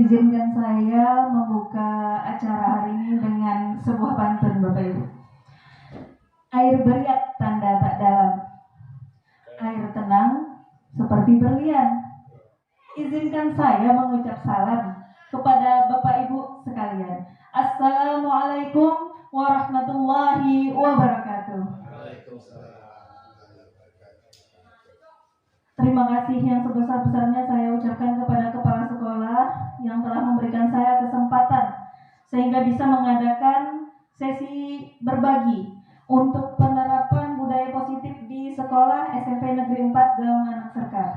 Izinkan saya membuka acara hari ini dengan sebuah pantun, Bapak Ibu. Air beriak tanda tak dalam, air tenang seperti berlian. Izinkan saya mengucap salam kepada Bapak Ibu sekalian. Assalamualaikum warahmatullahi wabarakatuh. Terima kasih yang sebesar-besarnya saya ucapkan kepada Kepala Sekolah yang telah memberikan saya kesempatan sehingga bisa mengadakan sesi berbagi untuk penerapan budaya positif di sekolah SMP Negeri 4 Gaung Anak Serka.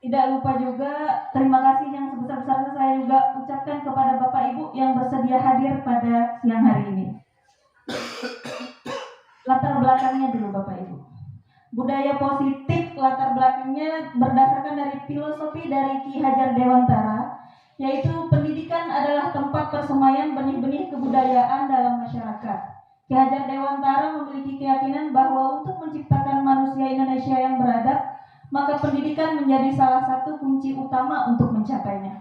Tidak lupa juga terima kasih yang sebesar-besarnya saya juga ucapkan kepada Bapak Ibu yang bersedia hadir pada siang hari ini. Latar belakangnya dulu Bapak Ibu. Budaya positif latar belakangnya berdasarkan dari filosofi dari Ki Hajar Dewantara, yaitu pendidikan adalah tempat persemaian benih-benih kebudayaan dalam masyarakat. Ki Hajar Dewantara memiliki keyakinan bahwa untuk menciptakan manusia Indonesia yang beradab, maka pendidikan menjadi salah satu kunci utama untuk mencapainya.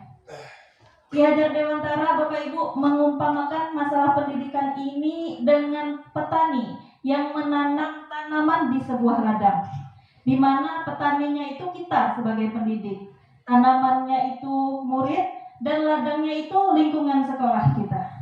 Ki Hajar Dewantara, Bapak Ibu, mengumpamakan masalah pendidikan ini dengan petani yang menanam tanaman di sebuah ladang, di mana petaninya itu kita sebagai pendidik, tanamannya itu murid, dan ladangnya itu lingkungan sekolah kita.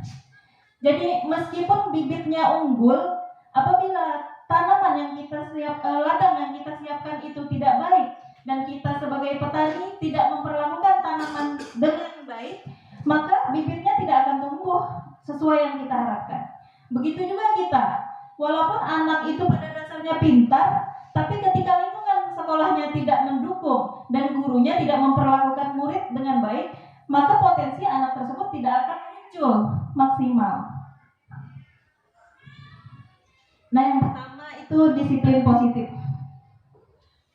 Jadi meskipun bibitnya unggul, apabila tanaman yang kita ladang yang kita siapkan itu tidak baik, dan kita sebagai petani tidak memperlakukan tanaman dengan baik, maka bibitnya tidak akan tumbuh sesuai yang kita harapkan. Begitu juga kita. Walaupun anak itu pada dasarnya pintar, tapi ketika lingkungan sekolahnya tidak mendukung dan gurunya tidak memperlakukan murid dengan baik, maka potensi anak tersebut tidak akan muncul maksimal. Nah, yang pertama itu disiplin positif.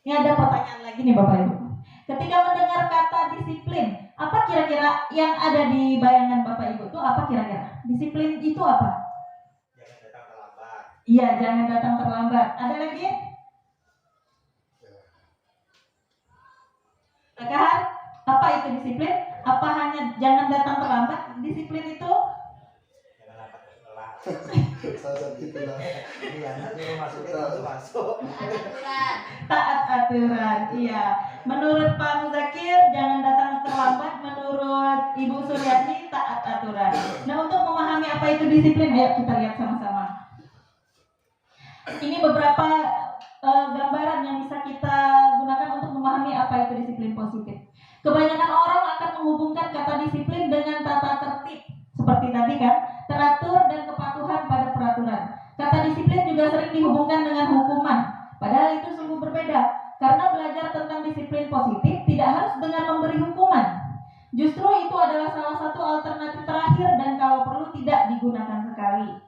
Ini ada pertanyaan lagi nih Bapak Ibu. Ketika mendengar kata disiplin, apa kira-kira yang ada di bayangan Bapak Ibu itu apa kira-kira? Disiplin itu apa? Iya, jangan datang terlambat. Ada lagi? Kakak, apa itu disiplin? Apa hanya jangan datang terlambat? Disiplin itu? Jangan dapat telat. Masuk. Taat aturan. Iya. Menurut Pak Muzakir, jangan datang terlambat. Menurut Ibu Suryani, taat aturan. Nah, untuk memahami apa itu disiplin, ayo kita lihat sama-sama. Ini beberapa gambaran yang bisa kita gunakan untuk memahami apa itu disiplin positif. Kebanyakan orang akan menghubungkan kata disiplin dengan tata tertib, seperti tadi kan, teratur dan kepatuhan pada peraturan. Kata disiplin juga sering dihubungkan dengan hukuman, padahal itu sungguh berbeda. Karena belajar tentang disiplin positif tidak harus dengan memberi hukuman. Justru itu adalah salah satu alternatif terakhir dan kalau perlu tidak digunakan sekali.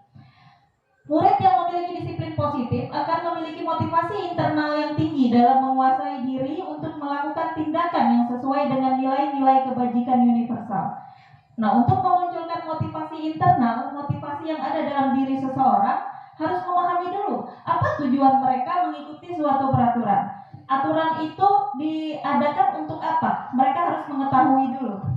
Murid yang memiliki disiplin positif akan memiliki motivasi internal yang tinggi dalam menguasai diri untuk melakukan tindakan yang sesuai dengan nilai-nilai kebajikan universal. Nah, untuk memunculkan motivasi internal, motivasi yang ada dalam diri seseorang, harus memahami dulu apa tujuan mereka mengikuti suatu peraturan. Aturan itu diadakan untuk apa? Mereka harus mengetahui dulu.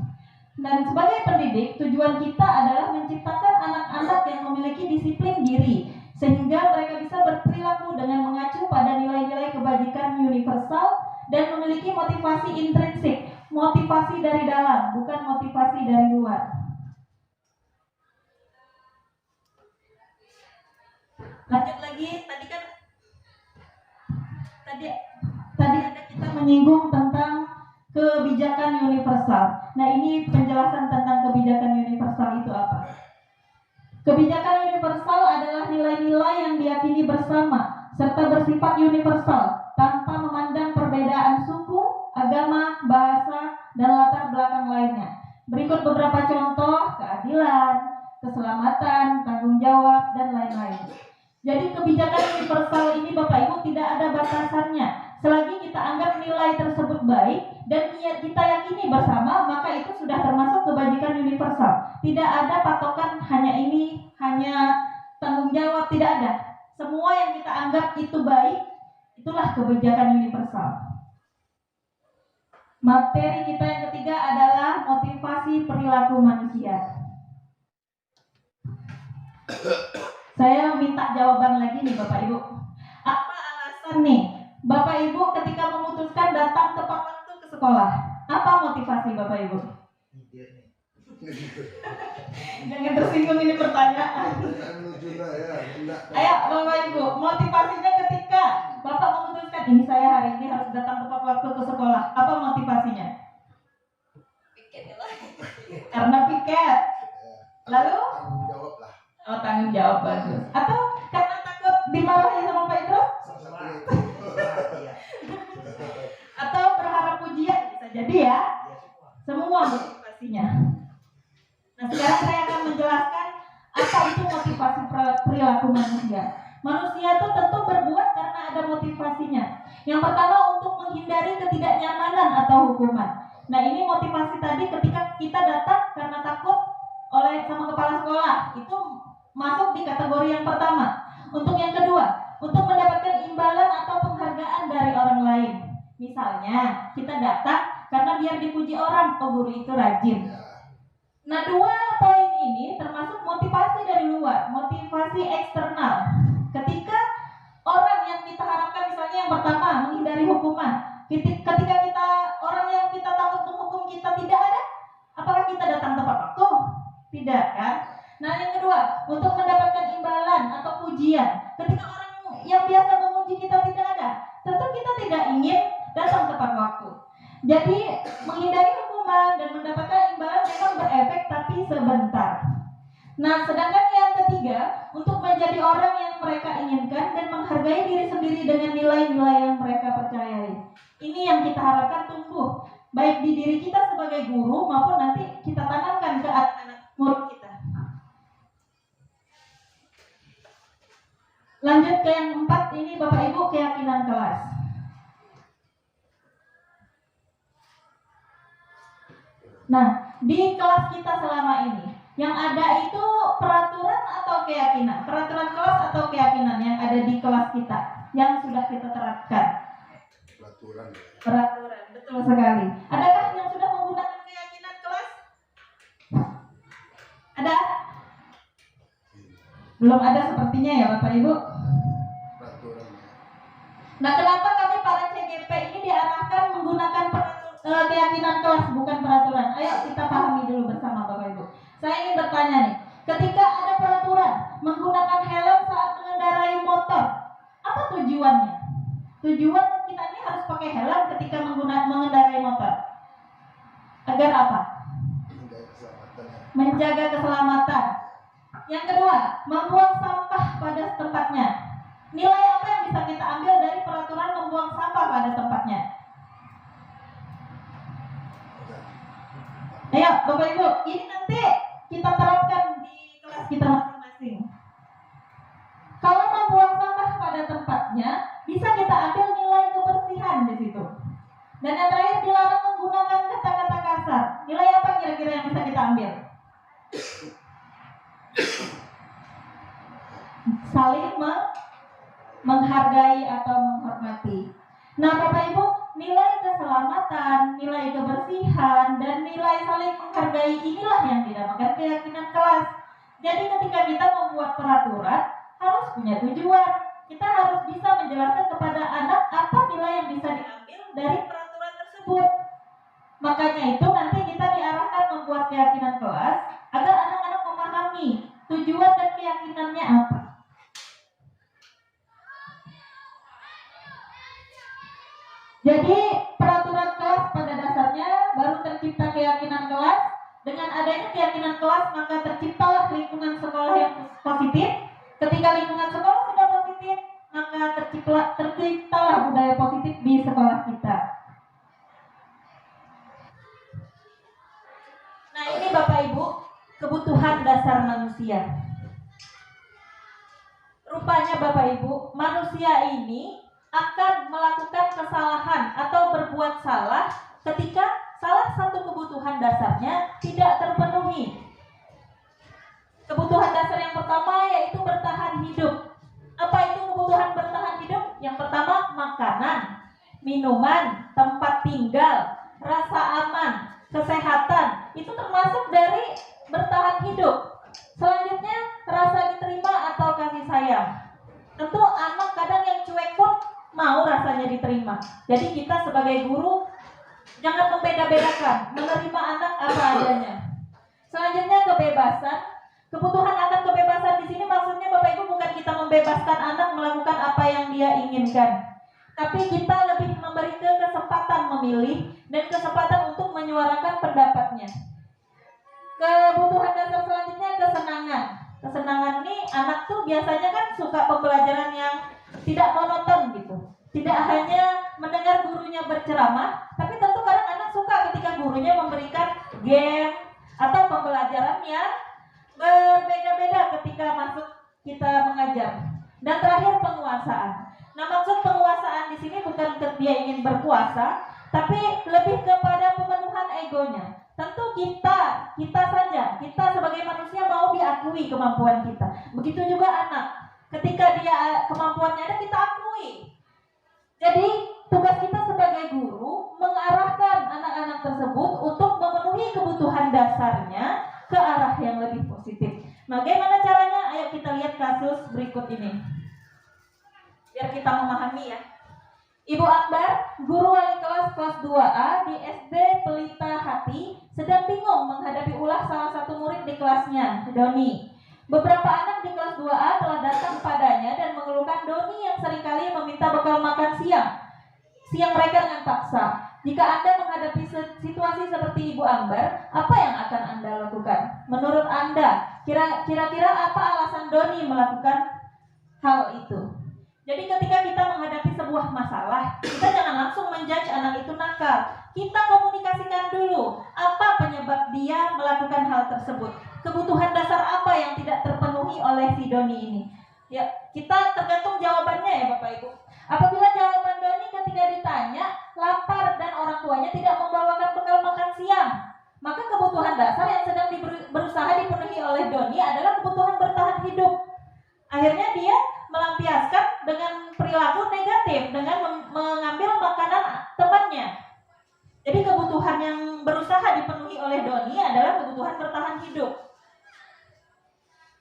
Dan sebagai pendidik, tujuan kita adalah menciptakan anak-anak yang memiliki disiplin diri, sehingga mereka bisa berperilaku dengan mengacu pada nilai-nilai kebajikan universal dan memiliki motivasi intrinsik, motivasi dari dalam, bukan motivasi dari luar. Lanjut lagi, tadi ada kita menyinggung tentang kebijakan universal. Nah, ini penjelasan tentang kebijakan universal itu apa? Kebijakan universal adalah nilai-nilai yang diyakini bersama serta bersifat universal tanpa memandang perbedaan suku, agama, bahasa, dan latar belakang lainnya. Berikut beberapa contoh: keadilan, keselamatan, tanggung jawab, dan lain-lain. Jadi kebijakan universal ini Bapak Ibu tidak ada batasannya. Selagi kita anggap nilai tersebut baik dan kita yakini bersama, maka itu sudah termasuk kebajikan universal. Tidak ada patokan hanya ini, hanya tanggung jawab, tidak ada. Semua yang kita anggap itu baik, itulah kebijakan universal. Materi kita yang ketiga adalah motivasi perilaku manusia. Saya minta jawaban lagi nih Bapak Ibu. Apa alasan nih Bapak Ibu ketika memutuskan datang tepat waktu ke sekolah? Apa motivasi Bapak Ibu? Jangan tersinggung, ini pertanyaan. Ayo Bapak Ibu, motivasinya ketika Bapak memutuskan ini saya hari ini harus datang tepat waktu ke sekolah. Apa motivasinya? Piket lah. Karena piket. Lalu? Oh, tanggung jawab, bagus. Atau karena takut dimarahi sama Pak Idros? Atau berharap pujian? Bisa jadi ya. Semua motivasinya. Nah, sekarang saya akan menjelaskan apa itu motivasi perilaku manusia. Manusia itu tentu berbuat karena ada motivasinya. Yang pertama untuk menghindari ketidaknyamanan atau hukuman. Nah, ini motivasi tadi ketika kita datang karena takut oleh sama kepala sekolah, itu masuk di kategori yang pertama. Untuk yang kedua, untuk mendapatkan imbalan atau penghargaan dari orang lain. Misalnya, kita datang karena biar dipuji orang, oh guru itu rajin. Nah, dua poin ini termasuk motivasi dari luar, motivasi eksternal. Ketika orang yang kita harapkan, misalnya yang pertama menghindari hukuman, ketika kita orang yang kita takut menghukum kita tidak ada, apakah kita datang tepat waktu? Tidak kan? Nah, yang kedua, untuk mendapatkan imbalan atau pujian, ketika orang yang biasa memuji kita tidak ada, tentu kita tidak ingin datang tepat waktu. Jadi menghindari hukuman dan mendapatkan imbalan memang berefek tapi sebentar. Nah, sedangkan yang ketiga, untuk menjadi orang yang mereka inginkan dan menghargai diri sendiri dengan nilai-nilai yang mereka percayai. Ini yang kita harapkan tumbuh baik di diri kita sebagai guru maupun nanti kita tanamkan ke anak-anak murid kita. Lanjut ke yang 4, ini Bapak Ibu keyakinan kelas. Nah, di kelas kita selama ini yang ada itu peraturan atau keyakinan? Peraturan kelas atau keyakinan yang ada di kelas kita yang sudah kita terapkan? Peraturan, betul sekali. Adakah yang sudah menggunakan keyakinan kelas? Ada? Belum ada sepertinya ya Bapak Ibu. Nah, kenapa kami para CGP ini diarahkan menggunakan keyakinan kelas bukan peraturan? Ayo kita pahami dulu bersama Bapak Ibu. Saya ingin bertanya nih, ketika ada peraturan menggunakan helm saat mengendarai motor, apa tujuannya? Tujuan kita ini harus pakai helm ketika mengendarai motor. Agar apa? Menjaga keselamatan. Yang kedua, membuang sampah pada tempatnya. Nilai apa yang bisa kita ambil dari peraturan membuang sampah pada tempatnya? Ayo Bapak Ibu, ini nanti kita terapkan di kelas kita masing-masing. Kalau membuang sampah pada tempatnya, bisa kita ambil nilai kebersihan di situ. Dan yang terakhir, dilarang menggunakan kata-kata kasar. Nilai apa kira-kira yang bisa kita ambil? Saling menghargai atau menghormati. Nah Bapak Ibu, nilai keselamatan, nilai kebersihan, dan nilai saling menghargai inilah yang dinamakan keyakinan kelas. Jadi ketika kita membuat peraturan, harus punya tujuan. Kita harus bisa menjelaskan kepada anak apa nilai yang bisa diambil dari peraturan tersebut. Makanya itu nanti kita diarahkan membuat keyakinan kelas agar anak-anak memahami tujuan dan keyakinannya apa. Jadi peraturan kelas pada dasarnya baru tercipta keyakinan kelas. Dengan adanya keyakinan kelas maka terciptalah lingkungan sekolah yang positif. Ketika lingkungan sekolah sudah positif, maka terciptalah budaya positif di sekolah kita. Nah, ini Bapak Ibu, kebutuhan dasar manusia. Rupanya Bapak Ibu, manusia ini akan melakukan kesalahan atau berbuat salah ketika salah satu kebutuhan dasarnya tidak terpenuhi. Kebutuhan dasar yang pertama yaitu bertahan hidup. Apa itu kebutuhan bertahan hidup? Yang pertama, makanan, minuman, tempat tinggal, rasa aman, kesehatan, itu termasuk dari bertahan hidup. Selanjutnya, rasa diterima atau kasih sayang. Tentu anak kadang yang cuek pun mau rasanya diterima. Jadi kita sebagai guru jangan membeda-bedakan, menerima anak apa adanya. Selanjutnya, kebebasan. Kebutuhan akan kebebasan di sini maksudnya Bapak Ibu bukan kita membebaskan anak melakukan apa yang dia inginkan, tapi kita lebih memberi kesempatan memilih dan kesempatan untuk menyuarakan pendapatnya. Kebutuhan dasar selanjutnya, kesenangan. Kesenangan ini anak tuh biasanya kan suka pembelajaran yang tidak monoton gitu. Tidak hanya mendengar gurunya berceramah, tapi tentu kadang anak suka ketika gurunya memberikan game atau pembelajaran yang berbeda-beda ketika masuk kita mengajar. Dan terakhir, penguasaan. Nah, maksud penguasaan di sini bukan dia ingin berkuasa, tapi lebih kepada pemenuhan egonya. Tentu kita saja, kita sebagai manusia mau diakui kemampuan kita. Begitu juga anak, ketika dia kemampuannya ada, kita akui. Jadi tugas kita sebagai guru mengarahkan anak-anak tersebut untuk memenuhi kebutuhan dasarnya ke arah yang lebih positif. Bagaimana caranya? Ayo kita lihat kasus berikut ini, biar kita memahami ya. Ibu Akbar, guru wali kelas 2A di SD Pelita Hati, sedang bingung menghadapi ulah salah satu murid di kelasnya, Doni. Beberapa anak di kelas 2A telah datang padanya dan mengeluhkan Doni yang seringkali meminta bekal makan siang mereka dengan paksa. Jika Anda menghadapi situasi seperti Ibu Ambar, apa yang akan Anda lakukan? Menurut Anda, kira-kira apa alasan Doni melakukan hal itu? Jadi ketika kita menghadapi sebuah masalah, kita jangan langsung menjudge anak itu nakal. Kita komunikasikan dulu apa penyebab dia melakukan hal tersebut. Kebutuhan dasar apa yang tidak terpenuhi oleh si Doni ini? Ya, kita tergantung jawabannya ya Bapak Ibu. Apabila jawaban Doni ketika ditanya lapar dan orang tuanya tidak membawakan bekal makan siang, maka kebutuhan dasar yang sedang berusaha dipenuhi oleh Doni adalah kebutuhan bertahan hidup. Akhirnya dia melampiaskan dengan perilaku negatif dengan mengambil makanan temannya. Jadi kebutuhan yang berusaha dipenuhi oleh Doni adalah kebutuhan bertahan hidup.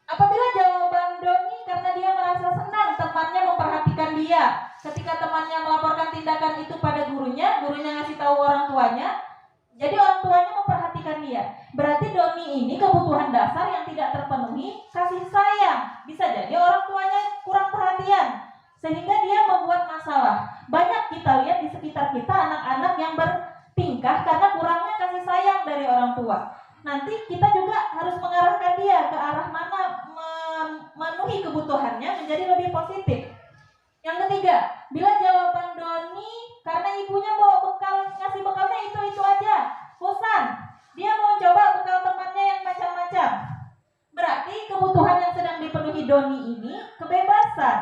Apabila jawaban Doni karena dia merasa senang temannya memperhatikan dia, ketika temannya melaporkan tindakan itu pada gurunya ngasih tahu orang tuanya, jadi orang tuanya memperhatikan dia. Berarti Doni ini kebutuhan dasar yang tidak terpenuhi, kasih sayang. Bisa jadi orang tuanya kurang perhatian, sehingga dia membuat masalah. Banyak kita lihat di sekitar kita anak-anak yang bertingkah karena kurangnya kasih sayang dari orang tua. Nanti kita juga harus mengarahkan dia ke arah mana memenuhi kebutuhannya menjadi lebih positif. Yang ketiga, bila jawaban Doni karena ibunya bawa bekal, ngasih bekalnya itu aja, bosan, dia mau coba bekal temannya yang macam-macam. Berarti kebutuhan yang sedang dipenuhi Doni ini kebebasan.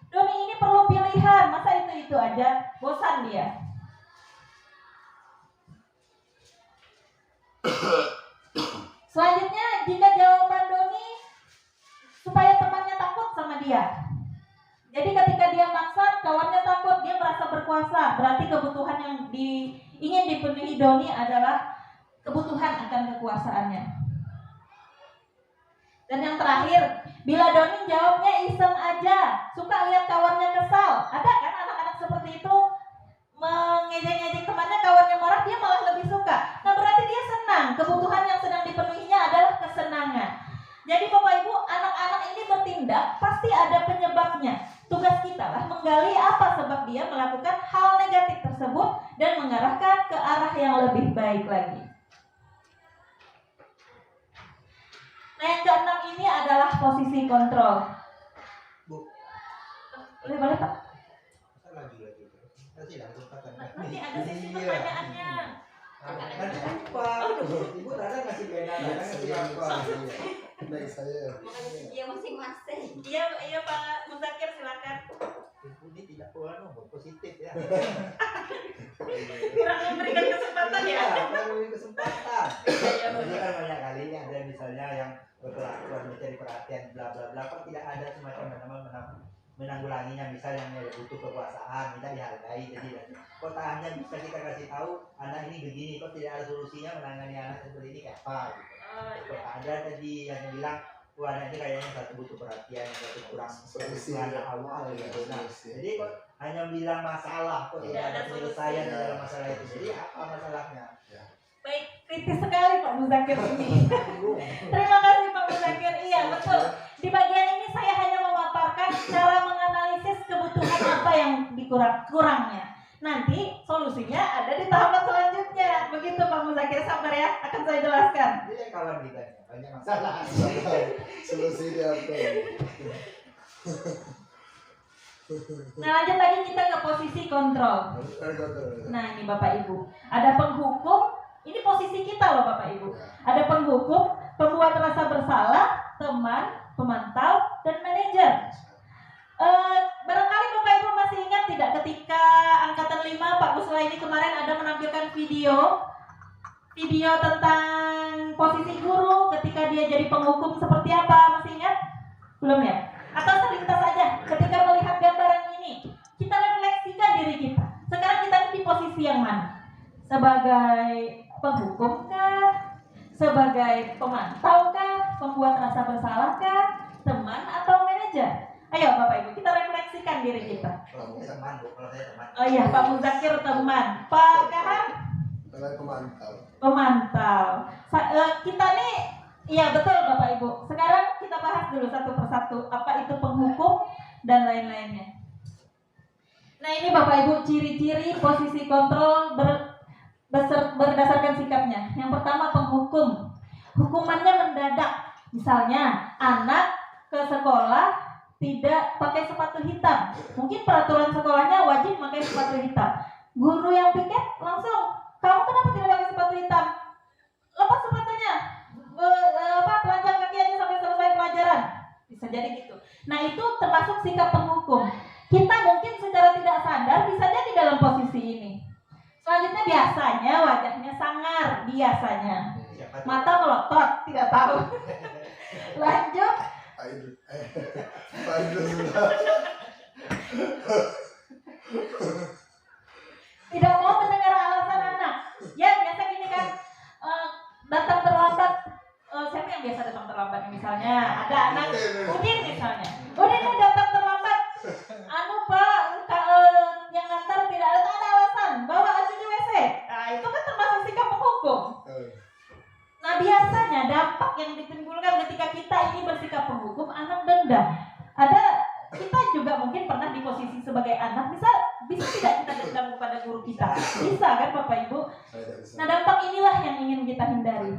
Doni ini perlu pilihan, masa itu aja, bosan dia. Selanjutnya, jika jawaban Doni supaya temannya takut sama dia. Jadi ketika dia maksa, kawannya takut, dia merasa berkuasa. Berarti kebutuhan yang ingin dipenuhi Doni adalah kebutuhan akan kekuasaannya. Dan yang terakhir, bila Doni jawabnya iseng aja, suka lihat kawannya kesal. Ada kan anak-anak seperti itu, mengejek-ngejek temannya, kawannya marah, dia malah lebih suka. Nah berarti dia senang, kebutuhan yang sedang dipenuhinya adalah kesenangan. Jadi Bapak Ibu, anak-anak ini bertindak pasti ada penyebabnya. Tugas kita lah menggali apa sebab dia melakukan hal negatif tersebut dan mengarahkan ke arah yang lebih baik lagi. Nah yang keenam ini adalah posisi kontrol. Bu, boleh Pak? Lagi. Nanti ada sesi pertanyaannya. Nanti lupa. Ibu Rada ngasih beda, ngasih apa? Dari saya. Iya masing-masing. Iya Pak Muzakir, silakan. Ibu ini tidak boleh positif ya. Kurang memberikan kesempatan ya. Kurang memberikan kesempatan. Iya Ini kan banyak kali ini ada misalnya yang berkelakuan mencari perhatian bla bla bla, kan tidak ada semacam menanggulangi seandainya misalnya dia butuh kekuasaan, kita dihargai. Jadi kok tak hanya bisa kita kasih tahu anak ini begini, kok tidak ada solusinya menangani anak seperti ini kayak apa gitu. Kok tak ada tadi yang bilang wah anak ini kayaknya satu butuh perhatian, satu kurang perhatian awal gitu. Nah, jadi kok hanya bilang masalah, kok tidak ada penyelesaian dalam masalah itu. Jadi apa masalahnya? Baik, kritis sekali Pak Muzakir ini. Terima kasih Pak Muzakir. Iya betul. Di bagian ini saya hanya memaparkan cara menganalisis kebutuhan apa yang kurangnya. Nanti solusinya ada di tahapan selanjutnya. Begitu Pak Muzakir, sabar ya, akan saya jelaskan. Jadi kawan kita banyak masalah. Solusi dia apa? Nah lanjut lagi kita ke posisi kontrol. Nah ini Bapak Ibu, ada penghukum. Ini posisi kita loh Bapak Ibu. Ada penghukum, pembuat rasa bersalah, teman, pemantau, dan manajer. Barangkali Bapak Ibu masih ingat tidak ketika angkatan 5 Pak Busla ini kemarin ada menampilkan video tentang posisi guru ketika dia jadi penghukum seperti apa, masih ingat? Belum ya? Atau selintas saja ketika melihat gambaran ini, kita refleksikan diri kita. Sekarang kita di posisi yang mana? Sebagai penghukum kah? Sebagai pemantau kah? Pembuat rasa bersalah kah? Teman atau manajer? Ayo Bapak Ibu, kita refleksikan diri kita. Kalau saya teman. Oh iya, Pak Muzakir teman. Pak Kahar? Pemantau. Kita nih, iya betul Bapak Ibu. Sekarang kita bahas dulu satu persatu. Apa itu penghukum dan lain-lainnya. Nah ini Bapak Ibu, ciri-ciri posisi kontrol berdasarkan sikapnya. Yang pertama penghukum. Hukumannya mendadak. Misalnya anak ke sekolah tidak pakai sepatu hitam. Mungkin peraturan sekolahnya wajib pakai sepatu hitam. Guru yang piket langsung, kamu kenapa tidak pakai sepatu hitam? Lepas sepatunya, telanjang kaki aja sampai selesai pelajaran. Bisa jadi gitu. Nah itu termasuk sikap penghukum. Kita mungkin secara tidak sadar bisa jadi dalam posisi ini. Selanjutnya biasanya wajahnya sangar, biasanya mata melotot, tidak tahu. Lanjut. Tidak mau mendengar alasan anak. Ya biasa gini kan, datang terlambat. Siapa yang biasa datang terlambat? Misalnya ada anak Udin misalnya. Udin yang datang terlambat. Pak, yang ngantar tidak ada alasan. Bawa aja di WC. Nah itu kan termasuk sikap penghukum. Nah biasanya dampak yang ditimbulkan ketika kita ini bersikap penghukum, anak dendam. Kita juga mungkin pernah di posisi sebagai anak, bisa tidak kita dendam kepada guru kita? Bisa kan Bapak Ibu? Nah dampak inilah yang ingin kita hindari.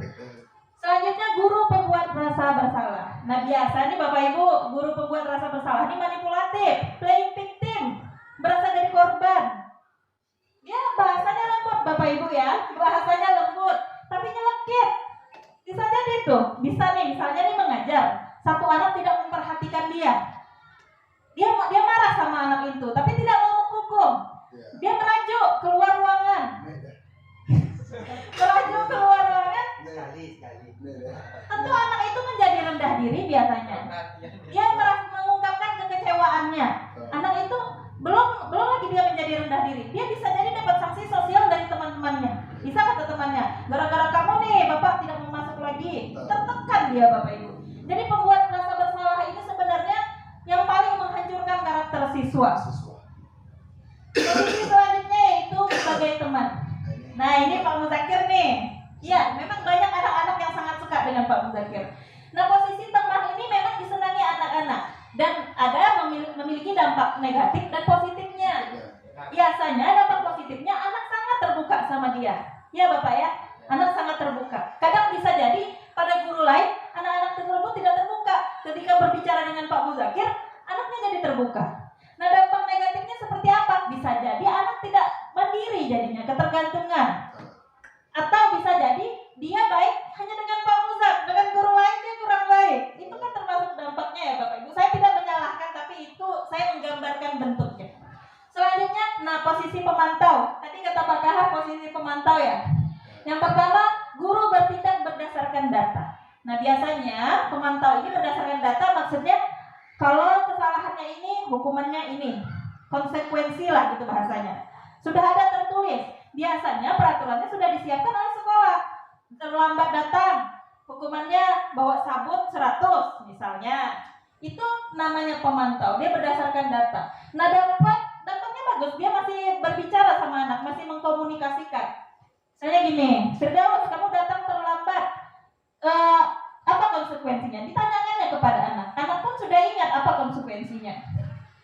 Selanjutnya guru pembuat rasa bersalah. Nah biasa nih Bapak Ibu, guru pembuat rasa bersalah ini manipulatif, playing victim, berasa jadi korban. Ya bahasanya lembut Bapak Ibu ya, bahasanya lembut, tapi nyelekit. Bisa jadi tuh, bisa nih misalnya nih mengajar, satu anak tidak memperhatikan dia. Dia marah sama anak itu, tapi tidak mau menghukum. Dia merajuk keluar ruangan. Merajuk keluar ruangan. Sekali. Tentu anak itu menjadi rendah diri biasanya. Dia mengungkapkan kekecewaannya. Anak itu belum lagi dia menjadi rendah diri. Dia bisa jadi dapat sanksi sosial dari teman-temannya. Bisa kata temannya, gara-gara kamu nih bapak tidak mau masuk lagi. Tertekan dia Bapak Ibu. Jadi pembuat rasa bersalah ini sebenarnya yang paling menghancurkan karakter siswa. Posisi selanjutnya yaitu sebagai teman. Nah ini Pak Muzakir nih. Ya memang banyak anak-anak yang sangat suka dengan Pak Muzakir. Nah posisi teman ini memang disenangi anak-anak. Dan ada memiliki dampak negatif dan positifnya. Biasanya dampak positifnya anak sangat terbuka sama dia. Ya Bapak ya, anak sangat terbuka. Kadang bisa jadi pada guru lain anak-anak tersebut tidak terbuka. Ketika berbicara dengan Pak Muzakir, anaknya jadi terbuka. Nah dampak negatifnya seperti apa? Bisa jadi anak tidak mandiri jadinya, ketergantungan. Atau bisa jadi dia baik hanya dengan Pak Muzak, dengan guru lain dia kurang baik. Itu kan termasuk dampaknya ya Bapak Ibu. Saya tidak menyalahkan, tapi itu saya menggambarkan bentuknya. Selanjutnya, nah posisi pemantau. Tadi kata Pak Kahar posisi pemantau ya. Yang pertama, guru bertindak berdasarkan data. Nah biasanya pemantau ini berdasarkan data, maksudnya kalau kesalahan kesalahannya ini, hukumannya ini. Konsekuensi lah gitu bahasanya. Sudah ada tertulis. Biasanya peraturannya sudah disiapkan oleh sekolah. Terlambat datang, hukumannya bawa sabut 100 misalnya. Itu namanya pemantau, dia berdasarkan data. Nah, dampaknya bagus, dia masih berbicara sama anak, masih mengkomunikasikan. Misalnya gini, Firdaus, kamu datang terlambat, apa konsekuensinya? Ditanyakannya kepada anak. Anak pun sudah ingat apa konsekuensinya.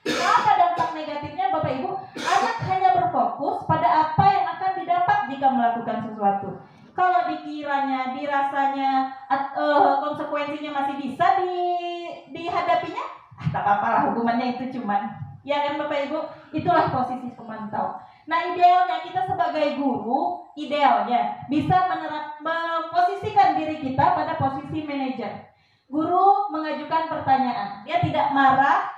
Apa dampak negatifnya Bapak Ibu? Anak hanya berfokus pada apa yang akan didapat jika melakukan sesuatu. Kalau dikiranya, dirasanya, konsekuensinya masih bisa dihadapinya, tak apa-apalah, hukumannya itu cuman. Ya kan Bapak Ibu? Itulah posisi pemantau. Nah, idealnya kita sebagai guru, idealnya bisa memposisikan diri kita pada posisi manajer. Guru mengajukan pertanyaan, dia tidak marah,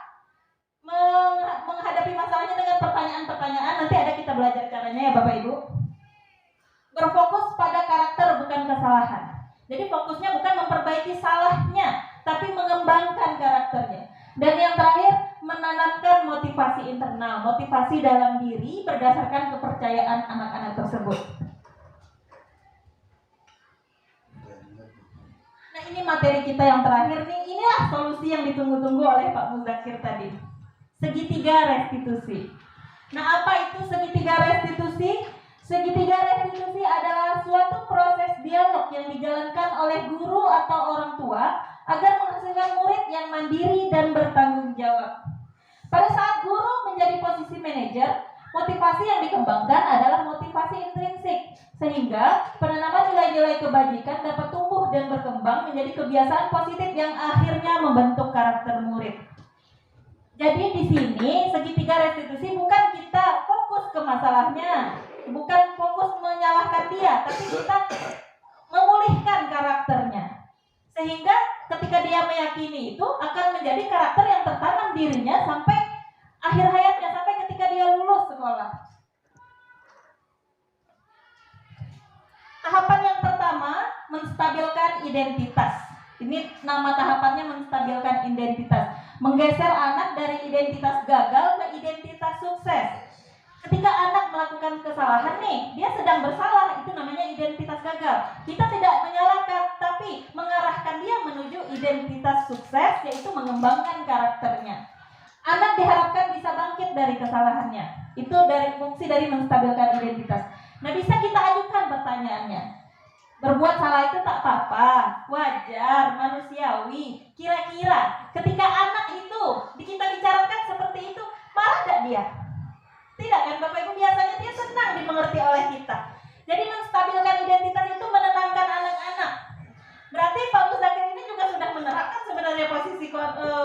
menghadapi masalahnya dengan pertanyaan-pertanyaan. Nanti ada kita belajar caranya ya Bapak Ibu. Berfokus pada karakter bukan kesalahan. Jadi fokusnya bukan memperbaiki salahnya, tapi mengembangkan karakternya. Dan yang terakhir, menanamkan motivasi internal, motivasi dalam diri berdasarkan kepercayaan anak-anak tersebut. Nah, ini materi kita yang terakhir nih. Inilah solusi yang ditunggu-tunggu oleh Pak Muzakir tadi. Segitiga restitusi. Nah, apa itu segitiga restitusi? Segitiga restitusi adalah suatu proses dialog yang dijalankan oleh guru atau orang tua agar menghasilkan murid yang mandiri dan bertanggung jawab. Pada saat guru menjadi posisi manajer, motivasi yang dikembangkan adalah motivasi intrinsik, sehingga penanaman nilai-nilai kebajikan dapat tumbuh dan berkembang menjadi kebiasaan positif yang akhirnya membentuk karakter murid. Jadi di sini segitiga restitusi bukan kita fokus ke masalahnya, bukan fokus menyalahkan dia, tapi kita memulihkan karakternya. Sehingga ketika dia meyakini itu akan menjadi karakter yang tertanam dirinya sampai akhir hayatnya, sampai ketika dia lulus sekolah. Tahapan yang pertama, menstabilkan identitas. Ini nama tahapannya, menstabilkan identitas. Menggeser anak dari identitas gagal ke identitas sukses. Ketika anak melakukan kesalahan nih, dia sedang bersalah, itu namanya identitas gagal. Kita tidak menyalahkan, tapi mengarahkan dia menuju identitas sukses, yaitu mengembangkan karakternya. Anak diharapkan bisa bangkit dari kesalahannya. Itu dari fungsi dari menstabilkan identitas. Nah, bisa kita ajukan pertanyaannya. Berbuat salah itu tak apa-apa, wajar, manusiawi. Kira-kira ketika anak itu kita bicarakan seperti itu, marah gak dia? Tidak kan Bapak Ibu, biasanya dia senang dimengerti oleh kita. Jadi menstabilkan identitas itu menenangkan anak-anak. Berarti Pak Muzakir ini juga sudah menerapkan sebenarnya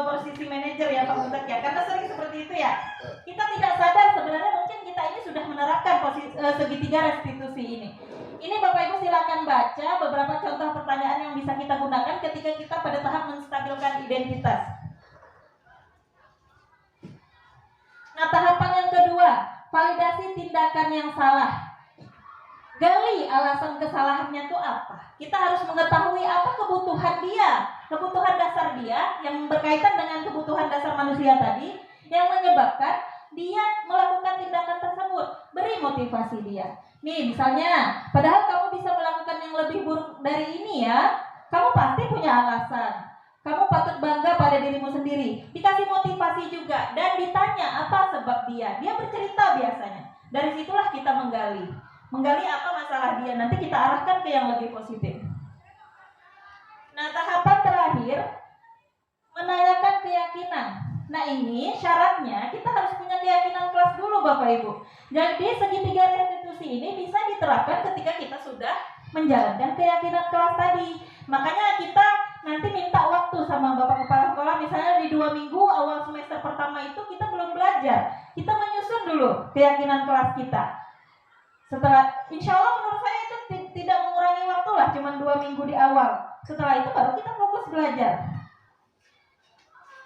posisi manajer ya Pak Muzakir, karena sering seperti itu ya. Kita tidak sadar sebenarnya mungkin kita ini sudah menerapkan segitiga restitusi ini. Ini Bapak Ibu silakan baca beberapa contoh pertanyaan yang bisa kita gunakan ketika kita pada tahap menstabilkan identitas. Nah, tahapan yang kedua, validasi tindakan yang salah. Gali alasan kesalahannya itu apa. Kita harus mengetahui apa kebutuhan dia, kebutuhan dasar dia yang berkaitan dengan kebutuhan dasar manusia tadi yang menyebabkan dia melakukan tindakan tersebut. Beri motivasi dia. Nih misalnya, padahal kamu bisa melakukan yang lebih buruk dari ini ya. Kamu pasti punya alasan. Kamu patut bangga pada dirimu sendiri. Dikasih motivasi juga dan ditanya apa sebab dia. Dia bercerita biasanya. Dari situlah kita menggali apa masalah dia. Nanti kita arahkan ke yang lebih positif. Nah, tahapan terakhir, menanyakan keyakinan. Nah, ini syaratnya kita harus punya keyakinan kelas dulu Bapak Ibu. Jadi segitiga restitusi ini bisa diterapkan ketika kita sudah menjalankan keyakinan kelas tadi. Makanya kita nanti minta waktu sama Bapak Kepala Sekolah, misalnya di 2 minggu awal semester pertama itu kita belum belajar. Kita menyusun dulu keyakinan kelas kita. Setelah, insya Allah menurut saya itu tidak mengurangi waktu lah, cuma 2 minggu di awal. Setelah itu baru kita fokus belajar.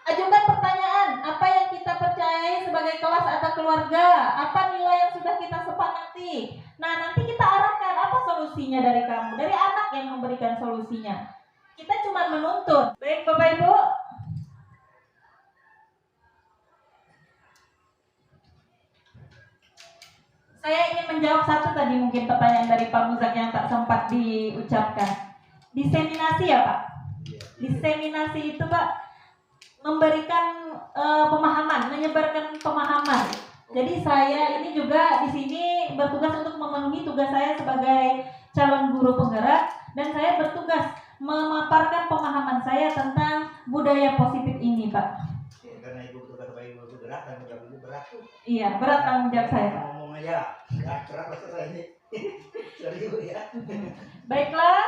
Ajukan pertanyaan, apa yang kita percayai sebagai kelas atau keluarga? Apa nilai yang sudah kita sepakati? Nah, nanti kita arahkan apa solusinya dari kamu, dari anak yang memberikan solusinya. Kita cuma menuntun. Baik Bapak Ibu. Saya ingin menjawab satu tadi mungkin pertanyaan dari Pak Muzak yang tak sempat diucapkan. Diseminasi ya Pak? Diseminasi itu Pak memberikan pemahaman, menyebarkan pemahaman. Jadi saya ini juga di sini bertugas untuk memenuhi tugas saya sebagai calon guru penggerak, dan saya bertugas memaparkan pemahaman saya tentang budaya positif ini Pak. Karena ibu bertugas sebagai guru penggerak dan menjawab ibu berat tuh. Iya, berat tanggung jawab saya. Ngomong aja, ya berat maksud saya ini. Sorry ibu ya. Baiklah,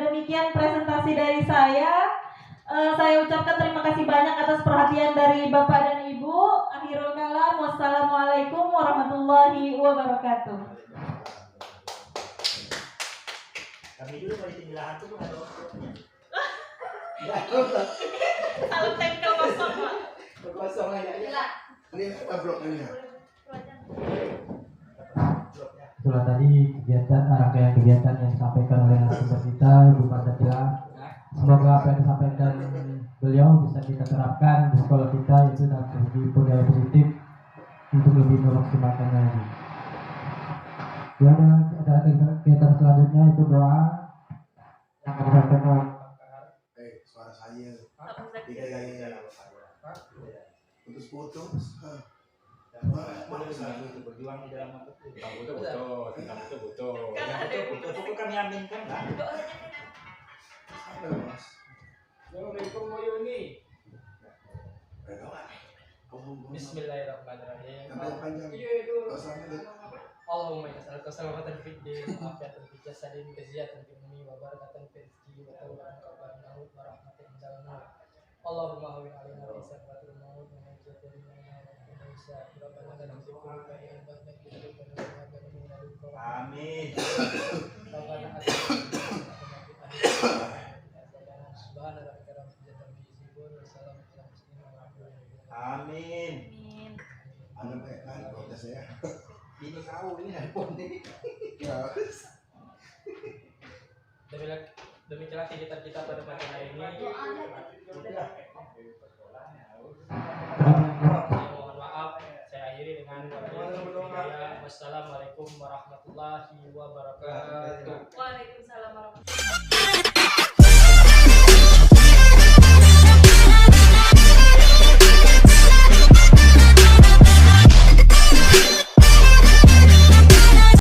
demikian presentasi dari saya. Saya ucapkan terima kasih banyak atas perhatian dari Bapak dan Ibu. Akhirul kalam, wassalamualaikum warahmatullahi wabarakatuh. Kami dulu pada pemilahan tuh ada workshopnya. Salam tempel kosong Pak. Kosong aja. Gila. Ini apa bloknya? Itulah tadi kegiatan rangkaian kegiatan yang disampaikan oleh narasumber kita Ibu Pancasila. Semoga apa yang disampaikan beliau bisa kita terapkan di sekolah kita, itu dalam segi budaya positif untuk lebih memaksimalkan lagi. Ya, ada kegiatan selanjutnya itu doa yang akan disampaikan. Suara saya. Putus-putus. Berjuang di dalam apa itu? Betul. Betul kami aminkan lah. Ada Mas. Assalamualaikum Moyoni. Bismillah. Bismillahirrahmanirrahim. Yang panjang. Iya itu. Assalamualaikum. Allahumma inna keselamatan fid din, afiatan fid jasadin, kesehatan fid ummi, wa barakatan fid rizqi, wa tawbatan kafaran maut, wa rahmatan indal maut. Allahumma hawwin alaina fi sakratil maut, wa najatan minna wa isa. Rabbana la tuzigh qulubana ba'da idh hadaytana wa hab lana min ladunka rahmah. Amin. Rabbana atina subhana rabbika rabbil izzati amma yasifun wa salamun alal mursalin walhamdulillahi. Amin. Ada kan protes ya. Ini kau ini handphone ini. Ya. Demikianlah kegiatan kita pada pagi hari ini. Udah. Mohon maaf, saya akhiri dengan wassalamualaikum warahmatullahi wabarakatuh. Waalaikumsalam warahmatullahi wabarakatuh.